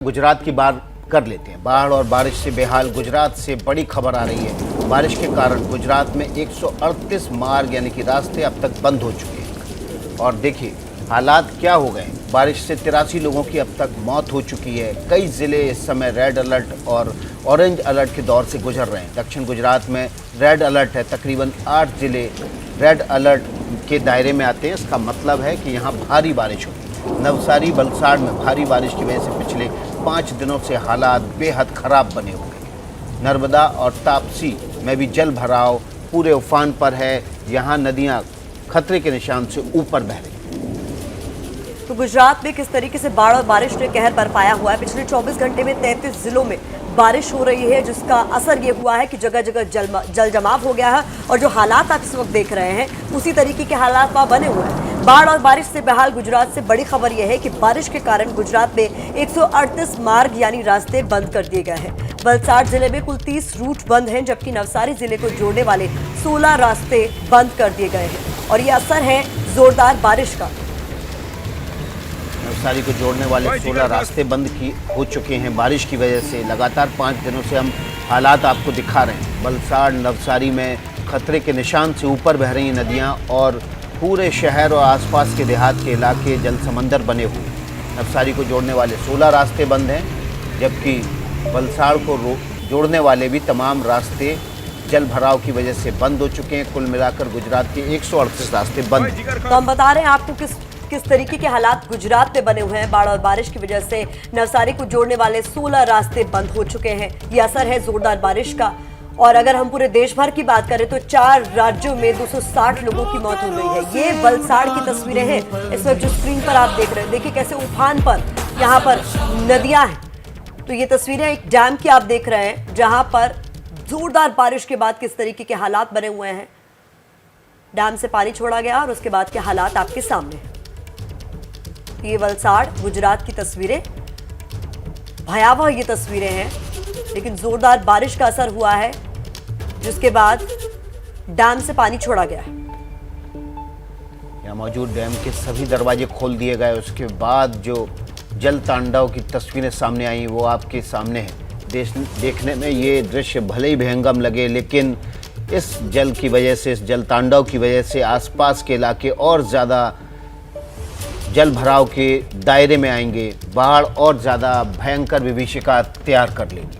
गुजरात की बात कर लेते हैं। बाढ़ और बारिश से बेहाल गुजरात से बड़ी खबर आ रही है। बारिश के कारण गुजरात में 138 मार्ग यानी कि रास्ते अब तक बंद हो चुके हैं। और देखिए हालात क्या हो गए। बारिश से 83 लोगों की अब तक मौत हो चुकी है। कई ज़िले इस समय रेड अलर्ट और ऑरेंज अलर्ट के दौर से गुजर रहे हैं। दक्षिण गुजरात में रेड अलर्ट है। तकरीबन 8 ज़िले रेड अलर्ट के दायरे में आते हैं। इसका मतलब है कि यहाँ भारी बारिश होगी। नवसारी वलसाड़ में भारी बारिश की वजह से पिछले 5 दिनों से हालात बेहद ख़राब बने हुए हैं। नर्मदा और तापसी में भी जल भराव पूरे उफान पर है। यहाँ नदियाँ खतरे के निशान से ऊपर बह रही हैं। तो गुजरात में किस तरीके से बाढ़ और बारिश ने कहर बरपाया हुआ है। पिछले 24 घंटे में 33 जिलों में बारिश हो रही है, जिसका असर ये हुआ है कि जगह जगह जल जमाव हो गया है। और जो हालात आप इस वक्त देख रहे हैं उसी तरीके के हालात वहाँ बने हुए हैं। बाढ़ और बारिश से बेहाल गुजरात से बड़ी खबर यह है कि बारिश के कारण गुजरात में 138 मार्ग यानी रास्ते बंद कर दिए गए हैं। वलसाड़ जिले में कुल 30 रूट बंद हैं, जबकि नवसारी जिले को जोड़ने वाले 16 रास्ते बंद कर दिए गए हैं। और ये असर है जोरदार बारिश का। नवसारी को जोड़ने वाले 16 रास्ते बंद हो चुके हैं बारिश की वजह से। लगातार 5 दिनों से हम हालात आपको दिखा रहे हैं। वलसाड़ नवसारी में खतरे के निशान से ऊपर बह रही नदियां और पूरे शहर और आसपास के देहात के इलाके जल समंदर बने हुए हैं। नवसारी को जोड़ने वाले 16 रास्ते बंद हैं, जबकि वलसाड़ को जोड़ने वाले भी तमाम रास्ते जल भराव की वजह से बंद हो चुके हैं। कुल मिलाकर गुजरात के 138 रास्ते बंद हैं। तो हम बता रहे हैं आपको किस तरीके के हालात गुजरात में बने हुए हैं। बाढ़ और बारिश की वजह से नवसारी को जोड़ने वाले 16 रास्ते बंद हो चुके हैं। ये असर है जोरदार बारिश का। और अगर हम पूरे देश भर की बात करें तो 4 राज्यों में 260 लोगों की मौत हो गई है। ये वलसाड़ की तस्वीरें हैं इस वक्त जो स्क्रीन पर आप देख रहे हैं। देखिए कैसे उफान पर यहाँ पर नदियां हैं। तो ये तस्वीरें एक डैम की आप देख रहे हैं, जहां पर जोरदार बारिश के बाद किस तरीके के हालात बने हुए हैं। डैम से पानी छोड़ा गया और उसके बाद के हालात आपके सामने हैं। ये वलसाड़ गुजरात की तस्वीरें, भयावह ये तस्वीरें हैं, लेकिन जोरदार बारिश का असर हुआ है, जिसके बाद डैम से पानी छोड़ा गया है। यहाँ मौजूद डैम के सभी दरवाजे खोल दिए गए। उसके बाद जो जल तांडव की तस्वीरें सामने आई वो आपके सामने है। देखने में ये दृश्य भले ही भयंकम लगे, लेकिन इस जल की वजह से, इस जल तांडव की वजह से आसपास के इलाके और ज़्यादा जल भराव के दायरे में आएंगे। बाढ़ और ज़्यादा भयंकर विभीषिका अख्तियार कर लेगी।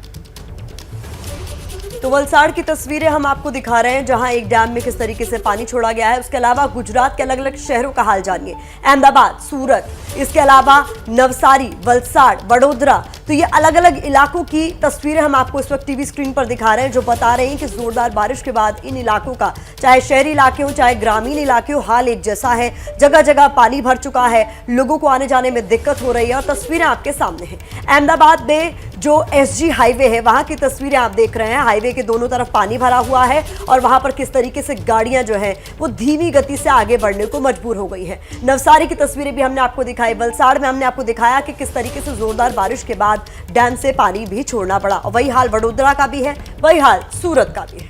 तो वलसाड़ की तस्वीरें हम आपको दिखा रहे हैं, जहां एक डैम में किस तरीके से पानी छोड़ा गया है। उसके अलावा गुजरात के अलग अलग शहरों का हाल जानिए। अहमदाबाद, सूरत, इसके अलावा नवसारी, वलसाड़, वडोदरा। तो ये अलग अलग इलाकों की तस्वीरें हम आपको इस वक्त टीवी स्क्रीन पर दिखा रहे हैं, जो बता रहे हैं कि जोरदार बारिश के बाद इन इलाकों का, चाहे शहरी इलाके हो चाहे ग्रामीण इलाके हो, हाल एक जैसा है। जगह जगह पानी भर चुका है, लोगों को आने जाने में दिक्कत हो रही है। और तस्वीरें आपके सामने हैं। अहमदाबाद में जो SG हाईवे है वहां की तस्वीरें आप देख रहे हैं। हाईवे के दोनों तरफ पानी भरा हुआ है और वहां पर किस तरीके से गाड़ियां जो है वो धीमी गति से आगे बढ़ने को मजबूर हो गई है। नवसारी की तस्वीरें भी हमने आपको दिखाई। वलसाड़ में हमने आपको दिखाया कि किस तरीके से जोरदार बारिश के बाद डैम से पानी भी छोड़ना पड़ा। और वही हाल वडोदरा का भी है, वही हाल सूरत का भी है।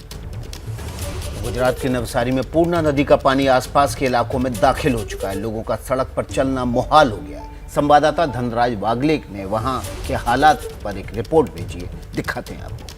गुजरात के नवसारी में पूर्णा नदी का पानी आसपास के इलाकों में दाखिल हो चुका है। लोगों का सड़क पर चलना मुहाल हो गया है। संवाददाता धनराज वागले ने वहां के हालात पर एक रिपोर्ट भेजी है, दिखाते हैं आपको।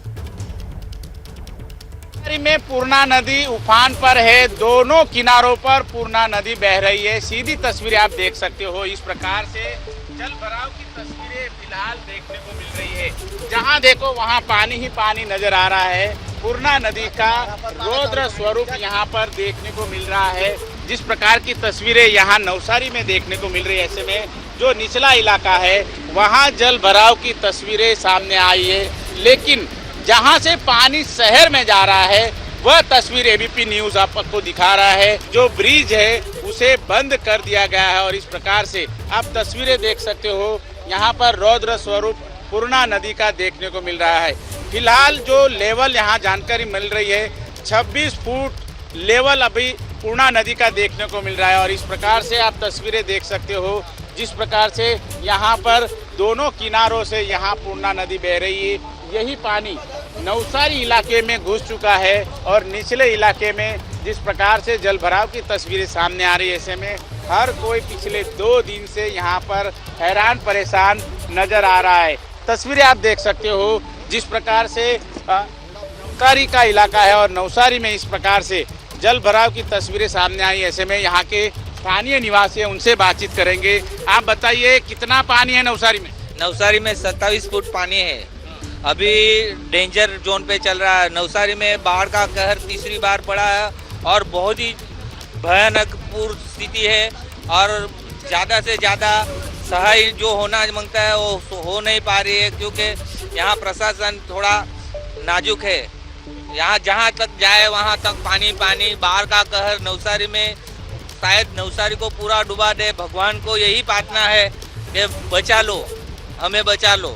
में पूर्णा नदी उफान पर है। दोनों किनारों पर पूर्णा नदी बह रही है। सीधी तस्वीरें आप देख सकते हो। इस प्रकार से जल भराव की तस्वीरें फिलहाल देखने को मिल रही है। जहां देखो वहां पानी ही पानी नजर आ रहा है। पूर्णा नदी का रौद्र स्वरूप यहाँ पर देखने को मिल रहा है। जिस प्रकार की तस्वीरें यहाँ नवसारी में देखने को मिल रही है, ऐसे में जो निचला इलाका है वहाँ जल भराव की तस्वीरें सामने आई है। लेकिन जहाँ से पानी शहर में जा रहा है वह तस्वीर ABP न्यूज आपको दिखा रहा है। जो ब्रिज है उसे बंद कर दिया गया है और इस प्रकार से आप तस्वीरें देख सकते हो। यहाँ पर रौद्र स्वरूप पूर्णा नदी का देखने को मिल रहा है। फिलहाल जो लेवल यहाँ जानकारी मिल रही है 26 फुट लेवल अभी पूर्णा नदी का देखने को मिल रहा है। और इस प्रकार से आप तस्वीरें देख सकते हो, जिस प्रकार से यहाँ पर दोनों किनारों से यहाँ पूर्णा नदी बह रही है। यही पानी नवसारी इलाके में घुस चुका है और निचले इलाके में जिस प्रकार से जल भराव की तस्वीरें सामने आ रही है, ऐसे में हर कोई पिछले 2 दिन से यहाँ पर हैरान परेशान नजर आ रहा है। तस्वीरें आप देख सकते हो जिस प्रकार से कारी का इलाका है और नवसारी में इस प्रकार से जल भराव की तस्वीरें सामने आई। ऐसे में यहाँ के स्थानीय निवासी हैं, उनसे बातचीत करेंगे। आप बताइए कितना पानी है नवसारी में? नवसारी में 27 फुट पानी है। अभी डेंजर जोन पे चल रहा है। नवसारी में बाढ़ का कहर तीसरी बार पड़ा है और बहुत ही भयानक पूर्ण स्थिति है और ज़्यादा से ज़्यादा सहाय जो होना मांगता है वो हो नहीं पा रही है, क्योंकि यहाँ प्रशासन थोड़ा नाजुक है। यहाँ जहाँ तक जाए वहाँ तक पानी पानी, बाढ़ का कहर नवसारी में। शायद नवसारी को पूरा डुबा दे। भगवान को यही प्रार्थना है कि बचा लो, हमें बचा लो।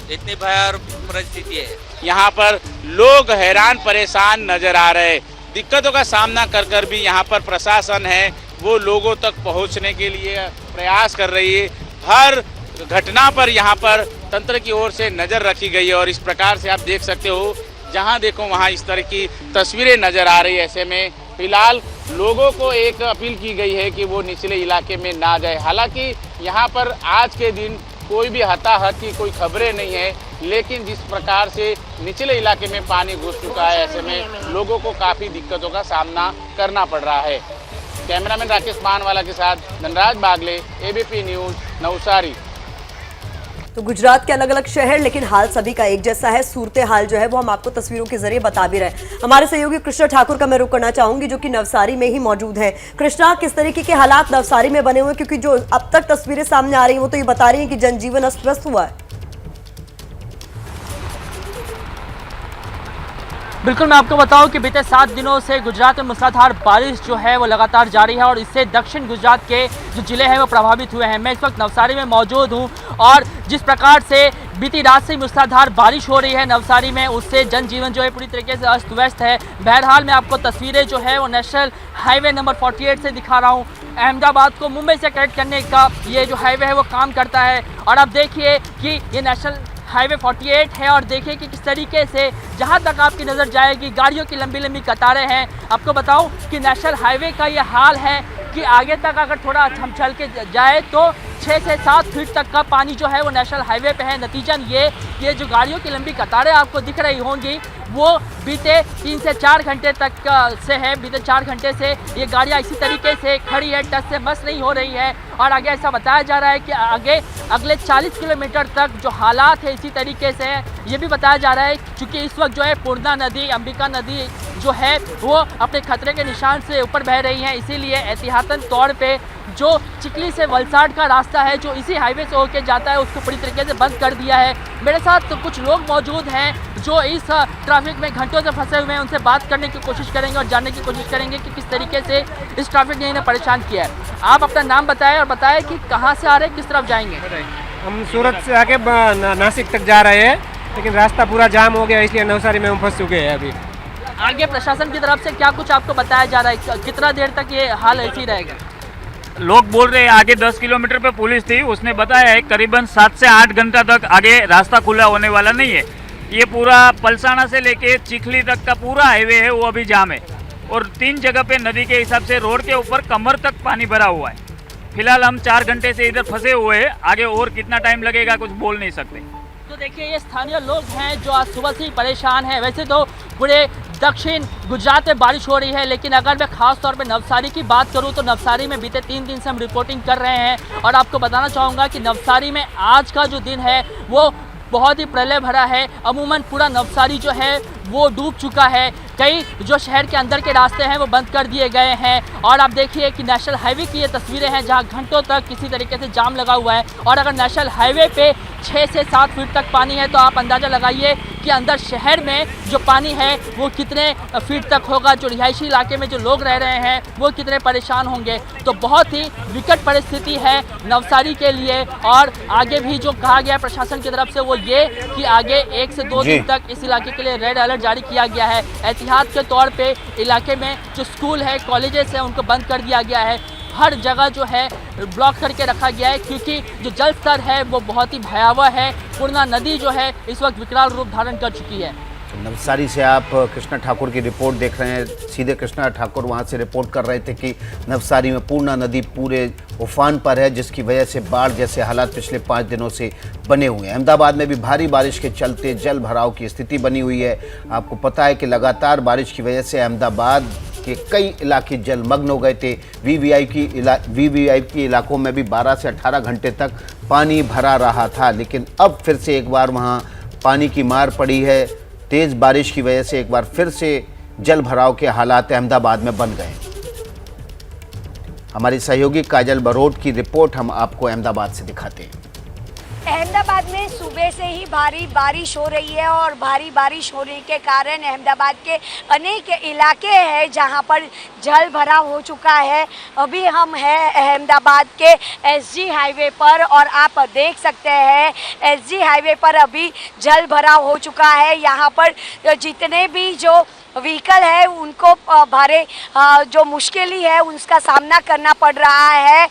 इतनी भयानक परिस्थिति है। यहाँ पर लोग हैरान परेशान नजर आ रहे हैं। दिक्कतों का सामना कर भी यहाँ पर प्रशासन है वो लोगों तक पहुँचने के लिए प्रयास कर रही है। हर घटना पर यहाँ पर तंत्र की ओर से नज़र रखी गई है और इस प्रकार से आप देख सकते हो जहाँ देखो वहाँ इस तरह की तस्वीरें नज़र आ रही है। ऐसे में फिलहाल लोगों को एक अपील की गई है कि वो निचले इलाके में ना जाए। हालांकि यहाँ पर आज के दिन कोई भी हताहत की कोई खबरें नहीं है, लेकिन जिस प्रकार से निचले इलाके में पानी घुस चुका है, ऐसे में लोगों को काफ़ी दिक्कतों का सामना करना पड़ रहा है। कैमरामैन राकेश मानवाला के साथ धनराज बागले, एबीपी न्यूज़, नवसारी। तो गुजरात के अलग अलग शहर, लेकिन हाल सभी का एक जैसा है। सूरत हाल जो है वो हम आपको तस्वीरों के जरिए बता भी रहे हैं। हमारे सहयोगी कृष्णा ठाकुर का मैं रुख करना चाहूंगी जो कि नवसारी में ही मौजूद है। कृष्णा, किस तरीके के हालात नवसारी में बने हुए हैं, क्योंकि जो अब तक तस्वीरें सामने आ रही हैं वो तो ये बता रही हैं कि जनजीवन अस्त व्यस्त हुआ है। बिल्कुल, मैं आपको बताऊं कि बीते 7 दिनों से गुजरात में मूसलाधार बारिश जो है वो लगातार जारी है और इससे दक्षिण गुजरात के जो जिले हैं वो प्रभावित हुए हैं। मैं इस वक्त नवसारी में मौजूद हूं और जिस प्रकार से बीती रात से मूसलाधार बारिश हो रही है नवसारी में, उससे जनजीवन जो है पूरी तरीके से अस्त व्यस्त है। बहरहाल मैं आपको तस्वीरें जो है वो नेशनल हाईवे नंबर 48 से दिखा रहा हूँ। अहमदाबाद को मुंबई से कनेक्ट करने का ये जो हाईवे है वो काम करता है और आप देखिए कि ये नेशनल हाईवे 48 है और देखिए कि किस तरीके से जहां तक आपकी नज़र जाएगी गाड़ियों की लंबी लंबी कतारें हैं। आपको बताऊं कि नेशनल हाईवे का ये हाल है कि आगे तक अगर थोड़ा हम चल के जाए तो 6 से 7 फीट तक का पानी जो है वो नेशनल हाईवे पे है। नतीजन ये जो गाड़ियों की लंबी कतारें आपको दिख रही होंगी वो बीते 3 से 4 घंटे तक से है। बीते 4 घंटे से ये गाड़ियाँ इसी तरीके से खड़ी है, टस से मस नहीं हो रही है और आगे ऐसा बताया जा रहा है कि आगे अगले 40 किलोमीटर तक जो हालात है इसी तरीके से है। ये भी बताया जा रहा है क्योंकि इस वक्त जो है पूर्णा नदी, अंबिका नदी जो है वो अपने खतरे के निशान से ऊपर बह रही हैं, इसीलिए एहतियातन तौर पे जो चिखली से वलसाड का रास्ता है जो इसी हाईवे से होकर जाता है उसको पूरी तरीके से बंद कर दिया है। मेरे साथ तो कुछ लोग मौजूद हैं जो इस ट्रैफिक में घंटों से फंसे हुए हैं, उनसे बात करने की कोशिश करेंगे और जानने की कोशिश करेंगे कि किस तरीके से इस ट्रैफिक ने इन्हें परेशान किया है। आप अपना नाम बताएं और बताएं कि कहाँ से आ रहे हैं, किस तरफ जाएंगे। हम सूरत से आके नासिक तक जा रहे हैं, लेकिन रास्ता पूरा जाम हो गया, इसलिए नवसारी में हम फंस चुके हैं। अभी आगे प्रशासन की तरफ से क्या कुछ आपको बताया जा रहा है, कितना देर तक ये हाल ऐसे ही रहेगा? लोग बोल रहे हैं आगे 10 किलोमीटर पे पुलिस थी, उसने बताया है करीबन 7 से 8 घंटा तक आगे रास्ता खुला होने वाला नहीं है। ये पूरा पलसाना से लेके चिखली तक का पूरा हाईवे है वो अभी जाम है और 3 जगह पे नदी के हिसाब से रोड के ऊपर कमर तक पानी भरा हुआ है। फिलहाल हम 4 घंटे से इधर फंसे हुए हैं, आगे और कितना टाइम लगेगा कुछ बोल नहीं सकते। तो देखिए ये स्थानीय लोग हैं जो आज सुबह से ही परेशान हैं। वैसे तो पूरे दक्षिण गुजरात में बारिश हो रही है, लेकिन अगर मैं खास तौर पे नवसारी की बात करूं तो नवसारी में बीते 3 दिन से हम रिपोर्टिंग कर रहे हैं और आपको बताना चाहूँगा कि नवसारी में आज का जो दिन है वो बहुत ही प्रलय भरा है। अमूमन पूरा नवसारी जो है वो डूब चुका है। कई जो शहर के अंदर के रास्ते हैं वो बंद कर दिए गए हैं और आप देखिए कि नेशनल हाईवे की ये तस्वीरें हैं जहां घंटों तक किसी तरीके से जाम लगा हुआ है और अगर नेशनल हाईवे पे 6 से 7 फीट तक पानी है तो आप अंदाज़ा लगाइए कि अंदर शहर में जो पानी है वो कितने फीट तक होगा। जो रिहायशी इलाके में जो लोग रह रहे हैं वो कितने परेशान होंगे। तो बहुत ही विकट परिस्थिति है नवसारी के लिए और आगे भी जो कहा गया प्रशासन की तरफ से वो ये कि आगे 1 से 2 दिन तक इस इलाके के लिए रेड अलर्ट जारी किया गया है। एहतियात के तौर पे इलाके में जो स्कूल है, कॉलेजेस हैं, उनको बंद कर दिया गया है। हर जगह जो है ब्लॉक करके रखा गया है क्योंकि जो जल स्तर है वो बहुत ही भयावह है। पूर्णा नदी जो है इस वक्त विकराल रूप धारण कर चुकी है। नवसारी से आप कृष्णा ठाकुर की रिपोर्ट देख रहे हैं। सीधे कृष्णा ठाकुर वहां से रिपोर्ट कर रहे थे कि नवसारी में पूर्णा नदी पूरे उफान पर है, जिसकी वजह से बाढ़ जैसे हालात पिछले 5 दिनों से बने हुए हैं। अहमदाबाद में भी भारी बारिश के चलते जल भराव की स्थिति बनी हुई है। आपको पता है कि लगातार बारिश की वजह से अहमदाबाद के कई इलाके जलमग्न हो गए थे। वीवीआईपी इलाकों में भी 12 से 18 घंटे तक पानी भरा रहा था, लेकिन अब फिर से एक बार वहाँ पानी की मार पड़ी है। तेज बारिश की वजह से एक बार फिर से जल भराव के हालात अहमदाबाद में बन गए। हमारी सहयोगी काजल बरोट की रिपोर्ट हम आपको अहमदाबाद से दिखाते हैं। अहमदाबाद में सुबह से ही भारी बारिश हो रही है और भारी बारिश होने के कारण अहमदाबाद के अनेक इलाके हैं जहां पर जल भराव हो चुका है। अभी हम हैं अहमदाबाद के एसजी हाईवे पर और आप देख सकते हैं एसजी हाईवे पर अभी जल भराव हो चुका है। यहां पर जितने भी जो व्हीकल है उनको भारे जो मुश्किल है उसका सामना करना पड़ रहा है।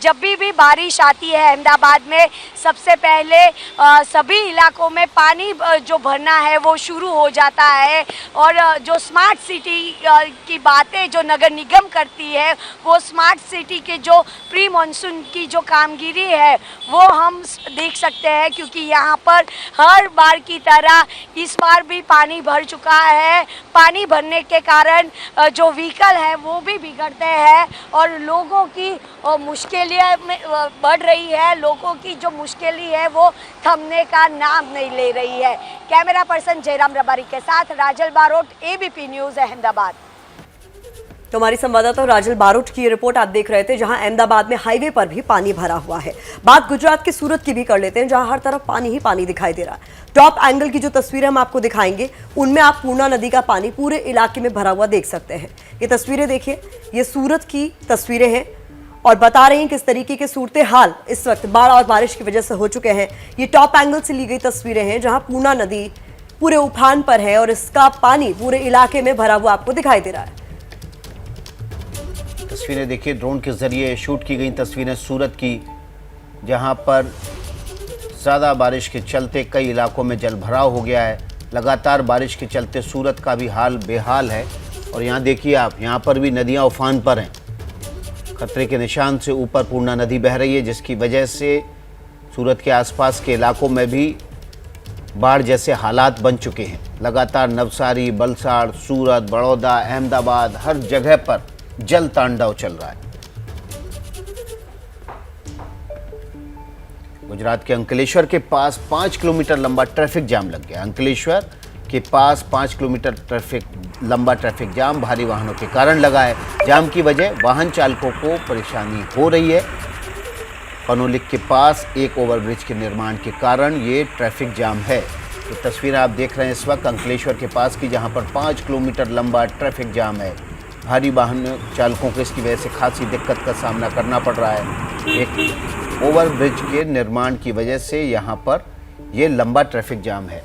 जब भी बारिश आती है अहमदाबाद में सबसे पहले सभी इलाकों में पानी जो भरना है वो शुरू हो जाता है और जो स्मार्ट सिटी की बातें जो नगर निगम करती है वो स्मार्ट सिटी के जो प्री मानसून की जो कामगिरी है वो हम देख सकते हैं, क्योंकि यहाँ पर हर बार की तरह इस बार भी पानी भर चुका है। पानी भरने के कारण जो व्हीकल है वो भी बिगड़ते हैं और लोगों की मुश्किलें बढ़ रही है। लोगों की जो मुश्किलें है वो थमने का नाम नहीं ले रही है। कैमरा पर्सन जयराम रबारी के साथ राजल बारोट, एबीपी न्यूज़ अहमदाबाद। तो हमारी संवाददाता राजल बारोट की रिपोर्ट आप देख रहे थे, जहां अहमदाबाद में हाईवे पर भी पानी भरा हुआ है। बात गुजरात के सूरत की भी कर लेते हैं, जहां हर तरफ पानी ही पानी दिखाई दे रहा है। टॉप एंगल की जो तस्वीरें हम आपको दिखाएंगे उनमें आप पूर्णा नदी का पानी पूरे इलाके में भरा हुआ देख सकते हैं। ये तस्वीरें देखिए, ये सूरत की तस्वीरें हैं और बता रही हैं किस तरीके के सूरत हाल इस वक्त बाढ़ और बारिश की वजह से हो चुके हैं। ये टॉप एंगल से ली गई तस्वीरें हैं जहां पूर्णा नदी पूरे उफान पर है और इसका पानी पूरे इलाके में भरा हुआ आपको दिखाई दे रहा है। तस्वीरें देखिए, ड्रोन के जरिए शूट की गई तस्वीरें सूरत की, जहां पर ज़्यादा बारिश के चलते कई इलाकों में जल भराव हो गया है। लगातार बारिश के चलते सूरत का भी हाल बेहाल है। और यहाँ देखिए आप, यहाँ पर भी नदियाँ उफान पर हैं। खतरे के निशान से ऊपर पूर्णा नदी बह रही है, जिसकी वजह से सूरत के आसपास के इलाकों में भी बाढ़ जैसे हालात बन चुके हैं। लगातार नवसारी, वलसाड़, सूरत, बड़ौदा, अहमदाबाद हर जगह पर जल तांडव चल रहा है। गुजरात के अंकलेश्वर के पास 5 किलोमीटर लंबा ट्रैफिक जाम लग गया। अंकलेश्वर के पास 5 किलोमीटर लंबा ट्रैफिक जाम भारी वाहनों के कारण लगा है। जाम की वजह वाहन चालकों को परेशानी हो रही है। पनोलिक के पास एक ओवरब्रिज के निर्माण के कारण ये ट्रैफिक जाम है। तो तस्वीरें आप देख रहे हैं इस वक्त अंकलेश्वर के पास की, जहां पर 5 किलोमीटर लंबा ट्रैफिक जाम है। भारी वाहन चालकों को इसकी वजह से खासी दिक्कत का सामना करना पड़ रहा है। एक ओवरब्रिज के निर्माण की वजह से यहाँ पर ये लंबा ट्रैफिक जाम है।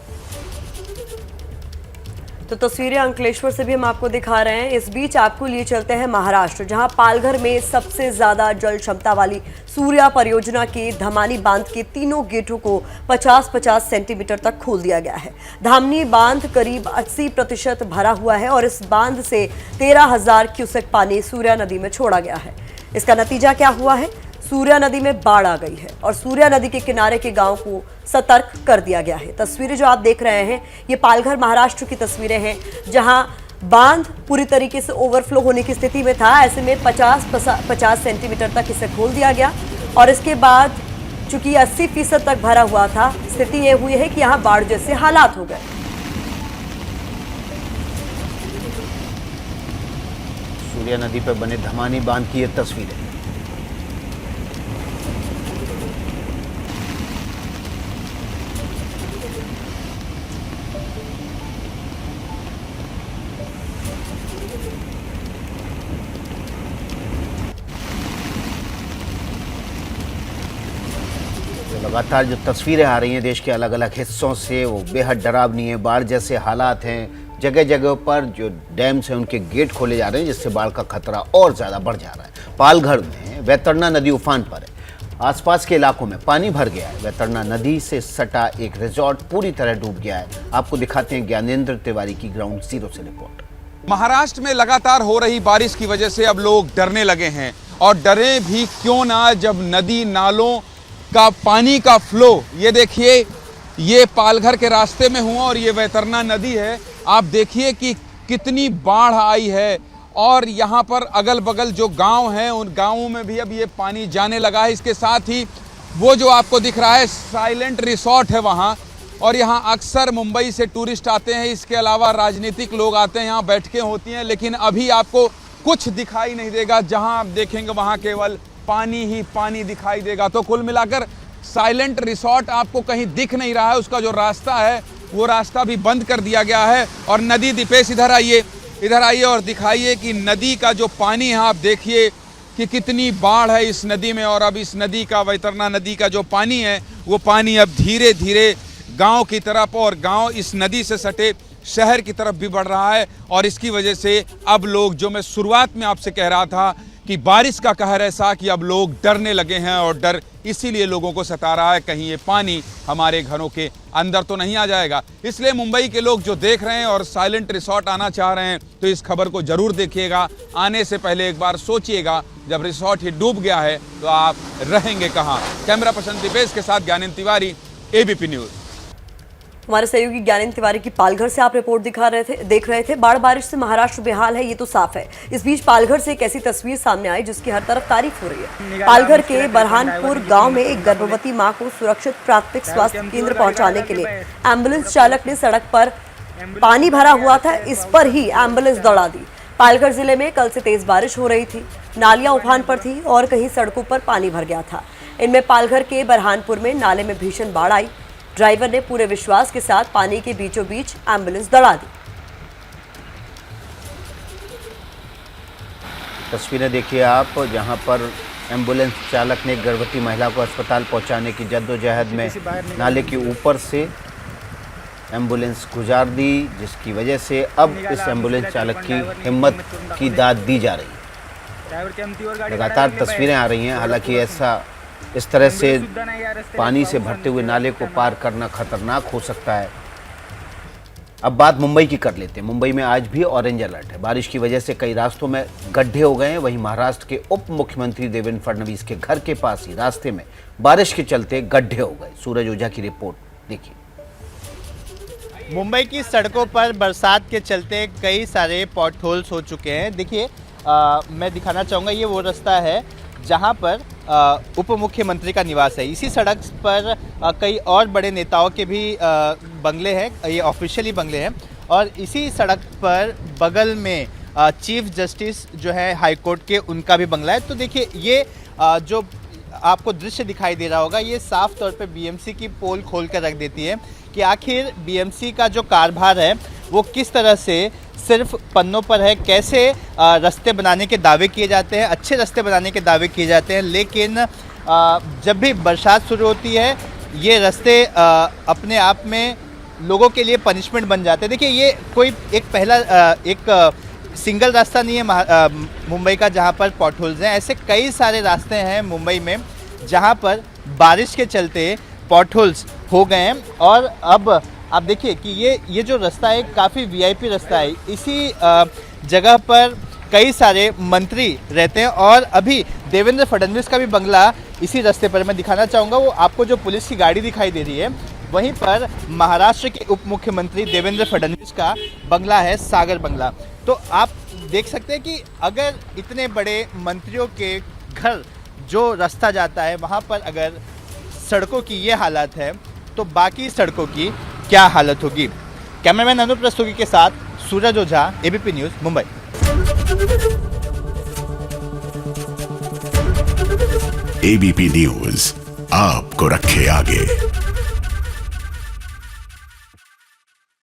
तो तस्वीरें अंकलेश्वर से भी हम आपको दिखा रहे हैं। इस बीच आपको लिए चलते हैं महाराष्ट्र, जहां पालघर में सबसे ज्यादा जल क्षमता वाली सूर्या परियोजना के धमानी बांध के तीनों गेटों को 50-50 सेंटीमीटर तक खोल दिया गया है। धामनी बांध करीब 80% भरा हुआ है और इस बांध से 13,000 क्यूसेक पानी सूर्या नदी में छोड़ा गया है। इसका नतीजा क्या हुआ है? सूर्या नदी में बाढ़ आ गई है और सूर्या नदी के किनारे के गांव को सतर्क कर दिया गया है। तस्वीरें जो आप देख रहे हैं ये पालघर महाराष्ट्र की तस्वीरें हैं, जहां बांध पूरी तरीके से ओवरफ्लो होने की स्थिति में था। ऐसे में 50 सेंटीमीटर तक इसे खोल दिया गया और इसके बाद चूंकि 80% तक भरा हुआ था, स्थिति ये हुई है कि यहाँ बाढ़ जैसे हालात हो गए। सूर्या नदी पर बने धमानी बांध की ये तस्वीरें। लगातार जो तस्वीरें आ रही हैं देश के अलग अलग हिस्सों से, वो बेहद डरावनी है। बाढ़ जैसे हालात हैं। जगह जगह पर जो डैम्स हैं उनके गेट खोले जा रहे हैं, जिससे बाढ़ का खतरा और ज़्यादा बढ़ जा रहा है। पालघर में वैतरणी नदी उफान पर है। आसपास के इलाकों में पानी भर गया है। वैतरणा नदी से सटा एक रिजॉर्ट पूरी तरह डूब गया है। आपको दिखाते हैं ज्ञानेंद्र तिवारी की ग्राउंड जीरो से रिपोर्ट। महाराष्ट्र में लगातार हो रही बारिश की वजह से अब लोग डरने लगे हैं, और डरे भी क्यों ना, जब नदी नालों का पानी का फ्लो, ये देखिए, ये पालघर के रास्ते में हूँ और ये वैतरणा नदी है। आप देखिए कि कितनी बाढ़ आई है, और यहाँ पर अगल बगल जो गांव हैं उन गांवों में भी अब ये पानी जाने लगा है। इसके साथ ही वो जो आपको दिख रहा है साइलेंट रिसोर्ट है वहाँ, और यहाँ अक्सर मुंबई से टूरिस्ट आते हैं। इसके अलावा राजनीतिक लोग आते हैं, यहाँ बैठकें होती हैं, लेकिन अभी आपको कुछ दिखाई नहीं देगा। जहाँ आप देखेंगे वहाँ केवल पानी ही पानी दिखाई देगा। तो कुल मिलाकर साइलेंट रिसोर्ट आपको कहीं दिख नहीं रहा है। उसका जो रास्ता है वो रास्ता भी बंद कर दिया गया है। और नदी, दीपेश इधर आइए और दिखाइए कि नदी का जो पानी है, आप देखिए कि कितनी बाढ़ है इस नदी में। और अब इस नदी का, वैतरणा नदी का जो पानी है, वो पानी अब धीरे धीरे गांव की तरफ, और गांव इस नदी से सटे शहर की तरफ भी बढ़ रहा है। और इसकी वजह से अब लोग, जो मैं शुरुआत में आपसे कह रहा था कि बारिश का कहर ऐसा कि अब लोग डरने लगे हैं, और डर इसीलिए लोगों को सता रहा है कहीं ये पानी हमारे घरों के अंदर तो नहीं आ जाएगा। इसलिए मुंबई के लोग जो देख रहे हैं और साइलेंट रिसोर्ट आना चाह रहे हैं, तो इस खबर को जरूर देखिएगा। आने से पहले एक बार सोचिएगा, जब रिसोर्ट ही डूब गया है तो आप रहेंगे कहाँ। कैमरा पर्सन दीपेश के साथ ज्ञानेंद्र तिवारी, एबीपी न्यूज। हमारे सहयोगी ज्ञानेंद्र तिवारी की पालघर से आप रिपोर्ट देख रहे थे। बाढ़ बारिश से महाराष्ट्र बेहाल है, ये तो साफ है। इस बीच पालघर से एक ऐसी तस्वीर सामने आई जिसकी हर तरफ तारीफ हो रही है। पालघर के बरहानपुर गांव में एक गर्भवती मां को सुरक्षित प्राथमिक स्वास्थ्य केंद्र पहुंचाने के लिए एम्बुलेंस चालक ने सड़क पर पानी भरा हुआ था, इस पर ही एम्बुलेंस दौड़ा दी। पालघर जिले में कल से तेज बारिश हो रही थी, नालियां उफान पर थी और कहीं सड़कों पर पानी भर गया था। इनमें पालघर के बरहानपुर में नाले में भीषण बाढ़ आई। ड्राइवर ने पूरे विश्वास के साथ पानी के बीचों बीच एम्बुलेंस दौड़ा दी। तस्वीरें देखिए आप, जहां पर एम्बुलेंस चालक ने गर्भवती महिला को अस्पताल पहुंचाने की जद्दोजहद में नाले के ऊपर से एम्बुलेंस गुजार दी, जिसकी वजह से अब इस एम्बुलेंस चालक की हिम्मत की दाद दी जा रही है। लगातार तस्वीरें आ रही हैं। हालांकि इस तरह से पानी से भरते हुए नाले को पार करना खतरनाक हो सकता है। अब बात मुंबई की कर लेते हैं। मुंबई में आज भी ऑरेंज अलर्ट है। बारिश की वजह से कई रास्तों में गड्ढे हो गए हैं। वहीं महाराष्ट्र के उप मुख्यमंत्री देवेंद्र फडणवीस के घर के पास ही रास्ते में बारिश के चलते गड्ढे हो गए। सूरज ओझा की रिपोर्ट देखिए। मुंबई की सड़कों पर बरसात के चलते कई सारे पॉट होल्स हो चुके हैं। देखिए, मैं दिखाना चाहूँगा, ये वो रास्ता है जहाँ पर उप मुख्यमंत्री का निवास है। इसी सड़क पर कई और बड़े नेताओं के भी बंगले हैं, ये ऑफिशियली बंगले हैं। और इसी सड़क पर बगल में चीफ जस्टिस जो है हाई कोर्ट के, उनका भी बंगला है। तो देखिए, ये जो आपको दृश्य दिखाई दे रहा होगा, ये साफ तौर पे बीएमसी की पोल खोल कर रख देती है कि आखिर बीएमसी का जो कारभार है वो किस तरह से सिर्फ पन्नों पर है। कैसे रास्ते बनाने के दावे किए जाते हैं, अच्छे रास्ते बनाने के दावे किए जाते हैं, लेकिन जब भी बरसात शुरू होती है ये रास्ते अपने आप में लोगों के लिए पनिशमेंट बन जाते हैं। देखिए, ये कोई एक सिंगल रास्ता नहीं है मुंबई का जहाँ पर पॉटहोल्स हैं। ऐसे कई सारे रास्ते हैं मुंबई में जहाँ पर बारिश के चलते पॉटहोल्स हो गए हैं। और अब आप देखिए कि ये जो रास्ता है काफ़ी वीआईपी रास्ता है। इसी जगह पर कई सारे मंत्री रहते हैं, और अभी देवेंद्र फडणवीस का भी बंगला इसी रास्ते पर मैं दिखाना चाहूँगा। वो आपको जो पुलिस की गाड़ी दिखाई दे रही है, वहीं पर महाराष्ट्र के उप मुख्यमंत्री देवेंद्र फडणवीस का बंगला है, सागर बंगला। तो आप देख सकते हैं कि अगर इतने बड़े मंत्रियों के घर जो रास्ता जाता है वहाँ पर अगर सड़कों की ये हालत है, तो बाकी सड़कों की क्या हालत होगी। कैमरामैन अनुप रस्तोगी के साथ Suraj Ojha, ABP news, Mumbai. ABP news आपको रखे आगे।